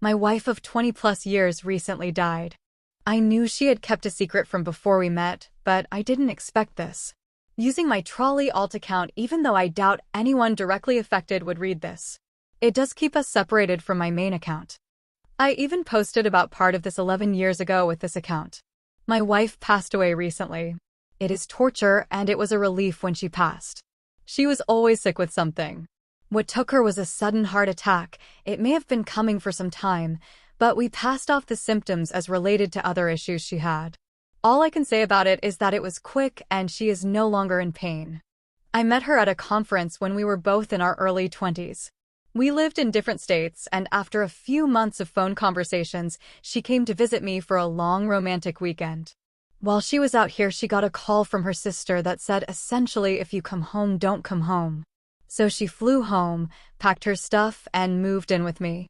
My wife of 20 plus years recently died. I knew she had kept a secret from before we met, but I didn't expect this. Using my trolley alt account even though I doubt anyone directly affected would read this. It does keep us separated from my main account. I even posted about part of this 11 years ago with this account. My wife passed away recently. It is torture and it was a relief when she passed. She was always sick with something. What took her was a sudden heart attack. It may have been coming for some time, but we passed off the symptoms as related to other issues she had. All I can say about it is that it was quick and she is no longer in pain. I met her at a conference when we were both in our early 20s. We lived in different states, and after a few months of phone conversations, she came to visit me for a long romantic weekend. While she was out here, she got a call from her sister that said essentially, if you come home, don't come home. So she flew home, packed her stuff, and moved in with me.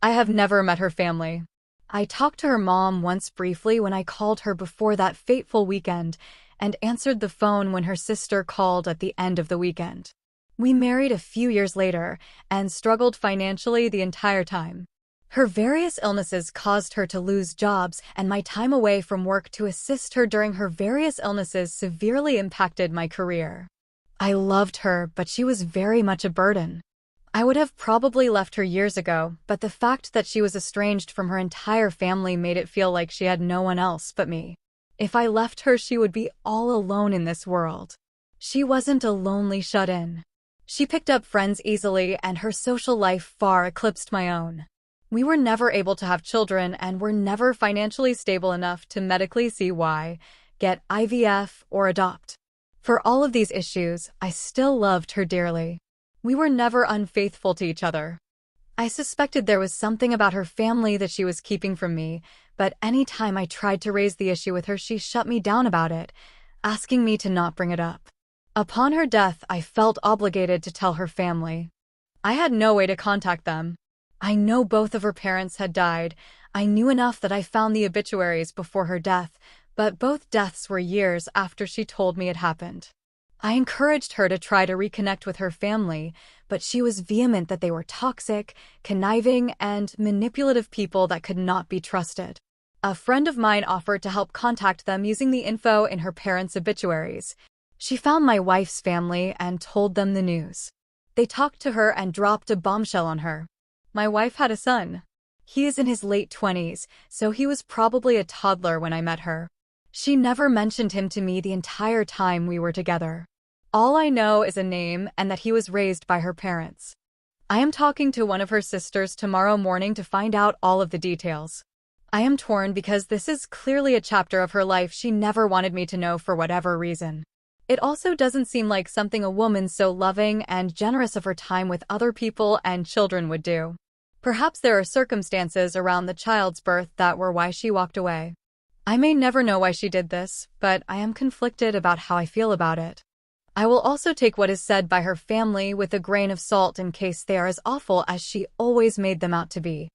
I have never met her family. I talked to her mom once briefly when I called her before that fateful weekend, and answered the phone when her sister called at the end of the weekend. We married a few years later, and struggled financially the entire time. Her various illnesses caused her to lose jobs, and my time away from work to assist her during her various illnesses severely impacted my career. I loved her, but she was very much a burden. I would have probably left her years ago, but the fact that she was estranged from her entire family made it feel like she had no one else but me. If I left her, she would be all alone in this world. She wasn't a lonely shut-in. She picked up friends easily, and her social life far eclipsed my own. We were never able to have children and were never financially stable enough to medically see why, get IVF, or adopt. For all of these issues, I still loved her dearly. We were never unfaithful to each other. I suspected there was something about her family that she was keeping from me, but any time I tried to raise the issue with her, she shut me down about it, asking me to not bring it up. Upon her death, I felt obligated to tell her family. I had no way to contact them. I know both of her parents had died. I knew enough that I found the obituaries before her death, but both deaths were years after she told me it happened. I encouraged her to try to reconnect with her family, but she was vehement that they were toxic, conniving, and manipulative people that could not be trusted. A friend of mine offered to help contact them using the info in her parents' obituaries. She found my wife's family and told them the news. They talked to her and dropped a bombshell on her. My wife had a son. He is in his late 20s, so he was probably a toddler when I met her. She never mentioned him to me the entire time we were together. All I know is a name and that he was raised by her parents. I am talking to one of her sisters tomorrow morning to find out all of the details. I am torn because this is clearly a chapter of her life she never wanted me to know for whatever reason. It also doesn't seem like something a woman so loving and generous of her time with other people and children would do. Perhaps there are circumstances around the child's birth that were why she walked away. I may never know why she did this, but I am conflicted about how I feel about it. I will also take what is said by her family with a grain of salt in case they are as awful as she always made them out to be.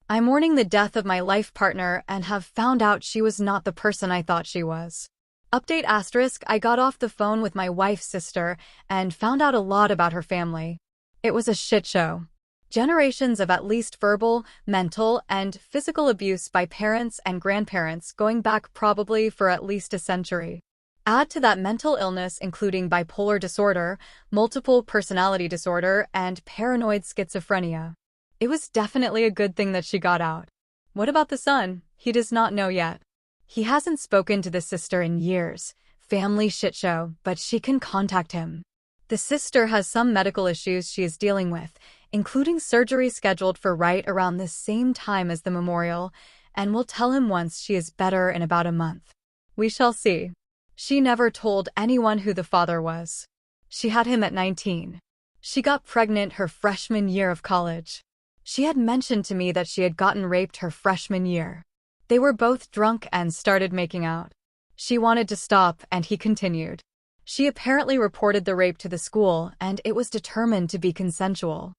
I'm mourning the death of my life partner and have found out she was not the person I thought she was. Update asterisk, I got off the phone with my wife's sister and found out a lot about her family. It was a shit show. Generations of at least verbal, mental, and physical abuse by parents and grandparents going back probably for at least a century. Add to that mental illness including bipolar disorder, multiple personality disorder, and paranoid schizophrenia. It was definitely a good thing that she got out. What about the son? He does not know yet. He hasn't spoken to the sister in years. Family shit show, but she can contact him. The sister has some medical issues she is dealing with, including surgery scheduled for right around the same time as the memorial, and will tell him once she is better in about a month. We shall see. She never told anyone who the father was. She had him at 19. She got pregnant her freshman year of college. She had mentioned to me that she had gotten raped her freshman year. They were both drunk and started making out. She wanted to stop, and he continued. She apparently reported the rape to the school, and it was determined to be consensual.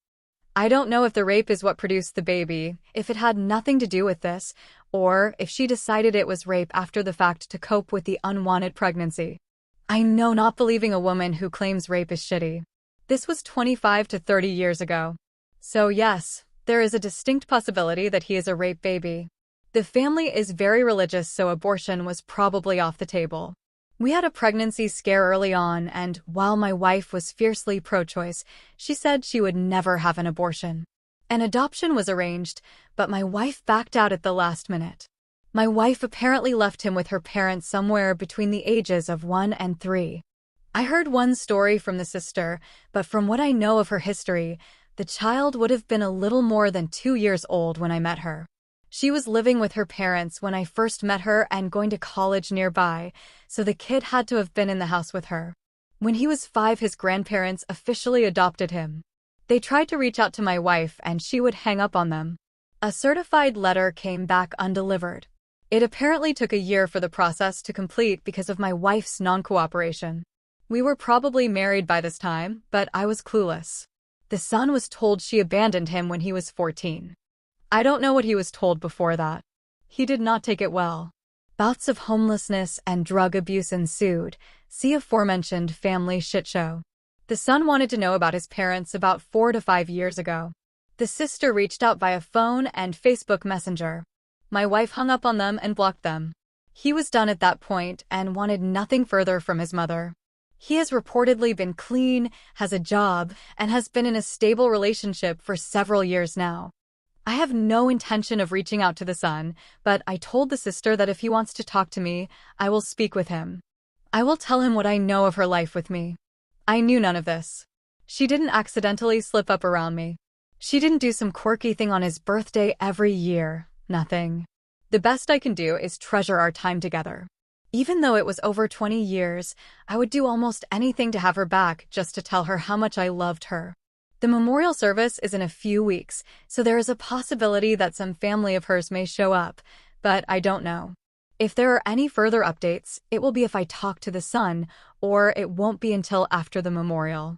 I don't know if the rape is what produced the baby, if it had nothing to do with this, or if she decided it was rape after the fact to cope with the unwanted pregnancy. I know not believing a woman who claims rape is shitty. This was 25 to 30 years ago. So yes, There is a distinct possibility that he is a rape baby. The family is very religious, so abortion was probably off the table. We had a pregnancy scare early on, and while my wife was fiercely pro-choice, she said she would never have an abortion. An adoption was arranged, but my wife backed out at the last minute. My wife apparently left him with her parents somewhere between the ages of 1 and 3. I heard one story from the sister, but from what I know of her history, the child would have been a little more than 2 years old when I met her. She was living with her parents when I first met her and going to college nearby, so the kid had to have been in the house with her. When he was 5, his grandparents officially adopted him. They tried to reach out to my wife and she would hang up on them. A certified letter came back undelivered. It apparently took a year for the process to complete because of my wife's non-cooperation. We were probably married by this time, but I was clueless. The son was told she abandoned him when he was 14. I don't know what he was told before that. He did not take it well. Bouts of homelessness and drug abuse ensued. See aforementioned family shit show. The son wanted to know about his parents about 4 to 5 years ago. The sister reached out via phone and Facebook Messenger. My wife hung up on them and blocked them. He was done at that point and wanted nothing further from his mother. He has reportedly been clean, has a job, and has been in a stable relationship for several years now. I have no intention of reaching out to the son, but I told the sister that if he wants to talk to me, I will speak with him. I will tell him what I know of her life with me. I knew none of this. She didn't accidentally slip up around me. She didn't do some quirky thing on his birthday every year. Nothing. The best I can do is treasure our time together. Even though it was over 20 years, I would do almost anything to have her back just to tell her how much I loved her. The memorial service is in a few weeks, so there is a possibility that some family of hers may show up, but I don't know. If there are any further updates, it will be if I talk to the son, or it won't be until after the memorial.